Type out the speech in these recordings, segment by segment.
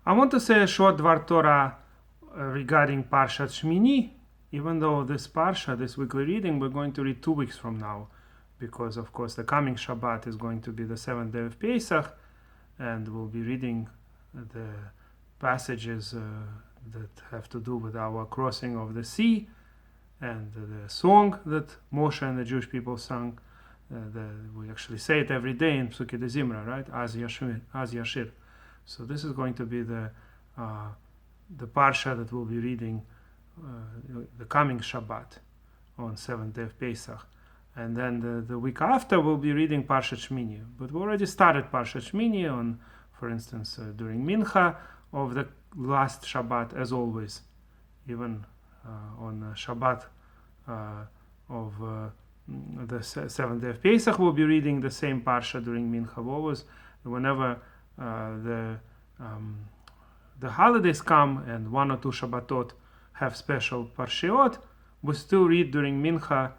I want to say a short Dvar Torah regarding Parshat Shemini, even though this Parsha, this weekly reading, we're going to read 2 weeks from now, because of course the coming Shabbat is going to be the 7th day of Pesach, and we'll be reading the passages that have to do with our crossing of the sea, and the song that Moshe and the Jewish people sang. We actually say it every day in Psuke de Zimra, right? Az Yashir. So this is going to be the parsha that we'll be reading the coming Shabbat on 7th day of Pesach. And then the week after we'll be reading Parshat Shemini. But we already started Parshat Shemini on, for instance, during Mincha of the last Shabbat, as always. Even on Shabbat of the 7th day of Pesach, we'll be reading the same Parsha during Mincha. Always, whenever the holidays come and 1 or 2 Shabbatot have special Parshiot, we still read during Mincha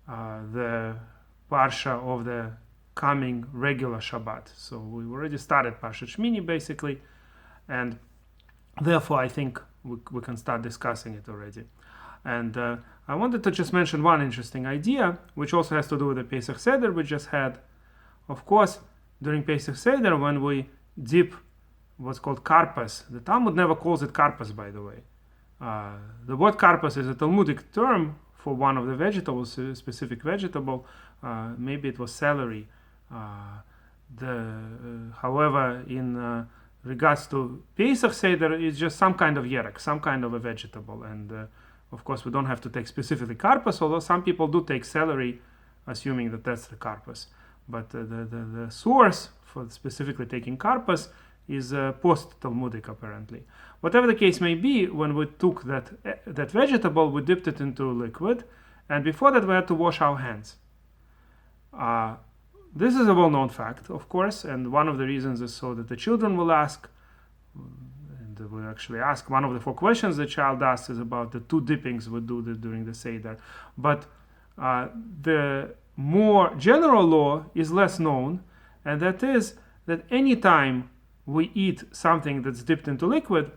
the Parsha of the coming regular Shabbat. So we already started Parshat Shemini basically, and therefore I think we can start discussing it already. And I wanted to just mention one interesting idea, which also has to do with the Pesach Seder we just had. Of course, during Pesach Seder, when we dip what's called Karpas, the Talmud never calls it Karpas, by the way. The word Karpas is a Talmudic term for one of the vegetables, a specific vegetable. Maybe it was celery. However, in regards to Pesach Seder, it's just some kind of yerek, some kind of a vegetable. And of course, we don't have to take specifically Karpas, although some people do take celery, assuming that that's the Karpas. But the source for specifically taking Karpas is post-Talmudic, apparently. Whatever the case may be, when we took that vegetable, we dipped it into liquid, and before that we had to wash our hands. This is a well-known fact, of course, and one of the reasons is so that the children will ask, and we actually ask, one of the 4 questions the child asks is about the 2 dippings we do during the Seder. But the more general law is less known, and that is that any time we eat something that's dipped into liquid,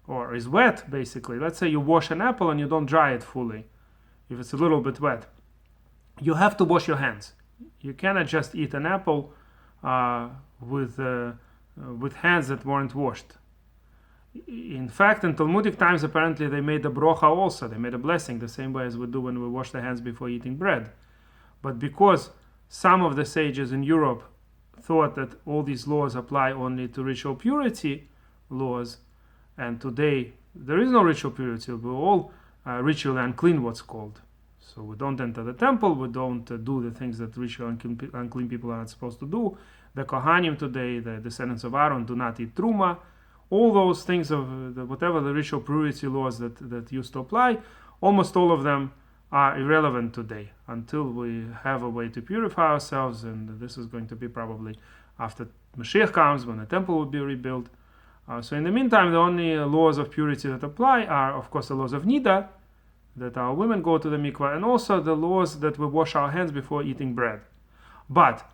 or is wet basically, let's say you wash an apple and you don't dry it fully, if it's a little bit wet, you have to wash your hands. You cannot just eat an apple with hands that weren't washed. In fact, in Talmudic times, apparently they made a brocha also. They made a blessing, the same way as we do when we wash the hands before eating bread. But because some of the sages in Europe thought that all these laws apply only to ritual purity laws, and today there is no ritual purity, we're all ritually unclean, what's called. So we don't enter the temple, we don't do the things that ritual unclean people are not supposed to do. The Kohanim today, the descendants of Aaron, do not eat truma. All those things of whatever the ritual purity laws that used to apply, almost all of them are irrelevant today until we have a way to purify ourselves, and this is going to be probably after Mashiach comes, when the temple will be rebuilt. So in the meantime, the only laws of purity that apply are, of course, the laws of Nida, that our women go to the mikvah, and also the laws that we wash our hands before eating bread. But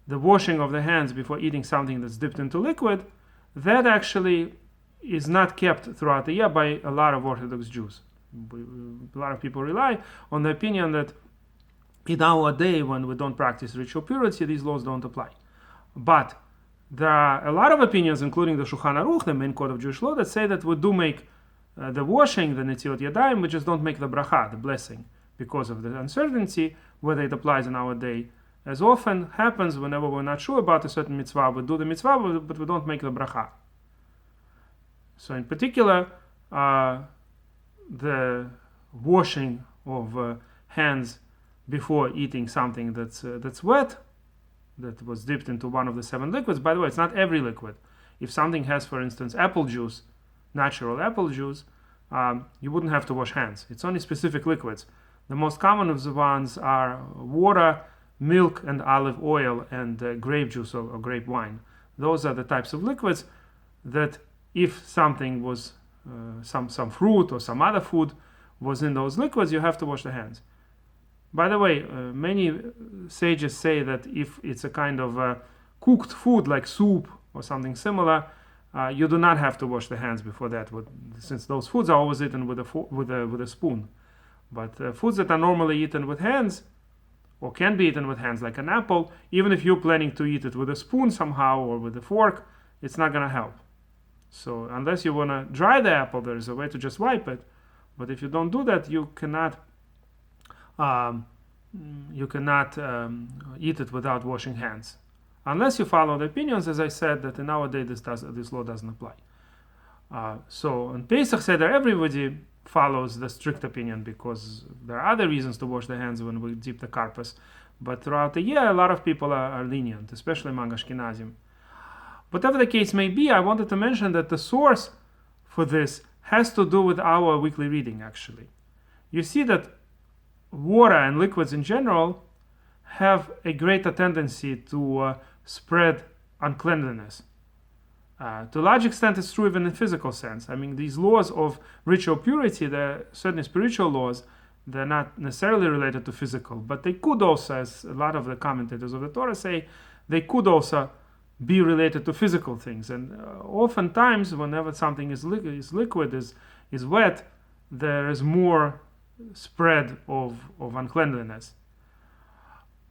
the washing of the hands before eating something that's dipped into liquid, that actually is not kept throughout the year by a lot of Orthodox Jews. A lot of people rely on the opinion that in our day, when we don't practice ritual purity, these laws don't apply. But there are a lot of opinions, including the Shulchan Aruch, the main code of Jewish law, that say that we do make the washing, the Netziot Yadayim, we just don't make the bracha, the blessing, because of the uncertainty whether it applies in our day. As often happens, whenever we're not sure about a certain mitzvah, we do the mitzvah, but we don't make the bracha. So in particular, the washing of hands before eating something that's wet, that was dipped into one of the 7 liquids. By the way, it's not every liquid. If something has, for instance, apple juice, natural apple juice, you wouldn't have to wash hands. It's only specific liquids. The most common of the ones are water, milk, and olive oil, and grape juice or grape wine. Those are the types of liquids that if something was, some fruit or some other food was in those liquids, you have to wash the hands. By the way, many sages say that if it's a kind of cooked food like soup or something similar, you do not have to wash the hands before that, since those foods are always eaten with a spoon. But foods that are normally eaten with hands, or can be eaten with hands, like an apple, even if you're planning to eat it with a spoon somehow or with a fork, it's not going to help. So unless you want to dry the apple, there is a way to just wipe it. But if you don't do that, you cannot eat it without washing hands, unless you follow the opinions, as I said, that nowadays this law doesn't apply. So on Pesach Seder, everybody follows the strict opinion because there are other reasons to wash the hands when we dip the karpas. But throughout the year, a lot of people are lenient, especially among Ashkenazim. Whatever the case may be, I wanted to mention that the source for this has to do with our weekly reading, actually. You see that water and liquids in general have a greater tendency to spread uncleanliness. To a large extent, it's true even in physical sense. I mean, these laws of ritual purity, they're certainly spiritual laws. They're not necessarily related to physical, but they could also, as a lot of the commentators of the Torah say, they could also be related to physical things. And oftentimes, whenever something is liquid, is wet, there is more spread of uncleanliness.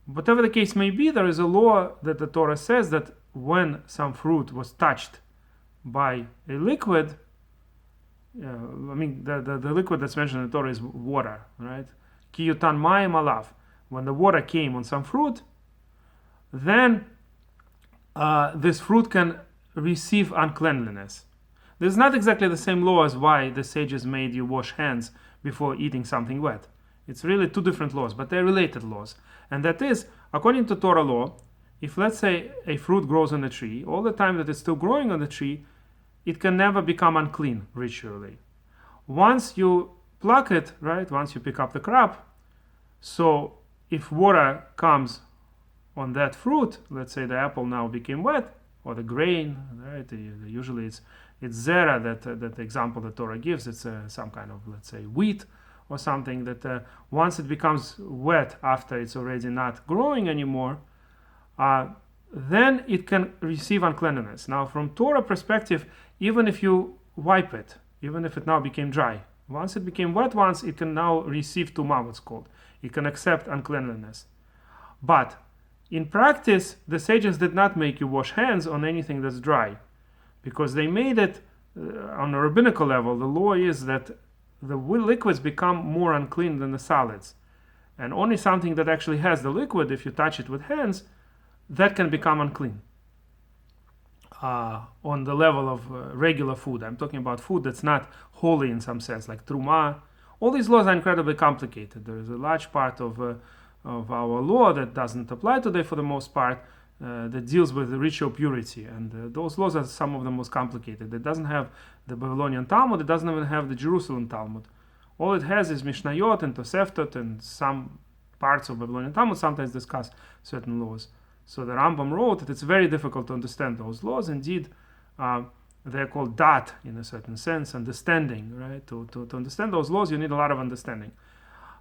Whatever the case may be, there is a law that the Torah says that when some fruit was touched by a liquid, the liquid that's mentioned in the Torah is water, right? Ki yutan mayim alav. When the water came on some fruit, then this fruit can receive uncleanliness. This is not exactly the same law as why the sages made you wash hands before eating something wet. It's really two different laws, but they're related laws. And that is, according to Torah law, if let's say a fruit grows on a tree, all the time that it's still growing on the tree, it can never become unclean ritually. Once you pluck it, right, once you pick up the crop, so if water comes on that fruit, let's say the apple now became wet, or the grain, right, usually it's zera, that example the Torah gives, it's some kind of, let's say, wheat or something, that once it becomes wet after it's already not growing anymore, then it can receive uncleanliness. Now, from Torah perspective, even if you wipe it, even if it now became dry, once it became wet once, it can now receive tumah, what's called. It can accept uncleanliness. But in practice, the sages did not make you wash hands on anything that's dry, because they made it on a rabbinical level. The law is that the liquids become more unclean than the solids. And only something that actually has the liquid, if you touch it with hands, that can become unclean on the level of regular food. I'm talking about food that's not holy in some sense, like truma. All these laws are incredibly complicated. There is a large part of our law that doesn't apply today for the most part, that deals with the ritual purity. And those laws are some of the most complicated. It doesn't have the Babylonian Talmud. It doesn't even have the Jerusalem Talmud. All it has is Mishnayot and Toseftot, and some parts of Babylonian Talmud sometimes discuss certain laws. So the Rambam wrote that it's very difficult to understand those laws. Indeed, they're called dat in a certain sense, understanding, right? To understand those laws, you need a lot of understanding.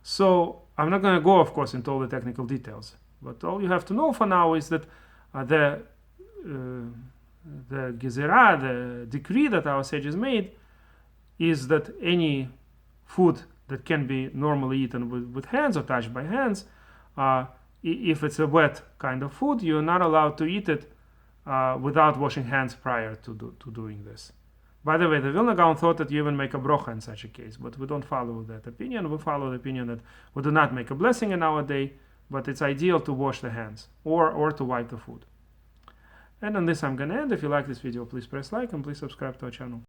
So I'm not going to go, of course, into all the technical details. But all you have to know for now is that the gezerah, the decree that our sages made, is that any food that can be normally eaten with hands or touched by hands, if it's a wet kind of food, you're not allowed to eat it without washing hands prior to doing this. By the way, the Vilna Gaon thought that you even make a brocha in such a case, but we don't follow that opinion. We follow the opinion that we do not make a blessing in our day, but it's ideal to wash the hands or to wipe the food. And on this I'm going to end. If you like this video, please press like and please subscribe to our channel.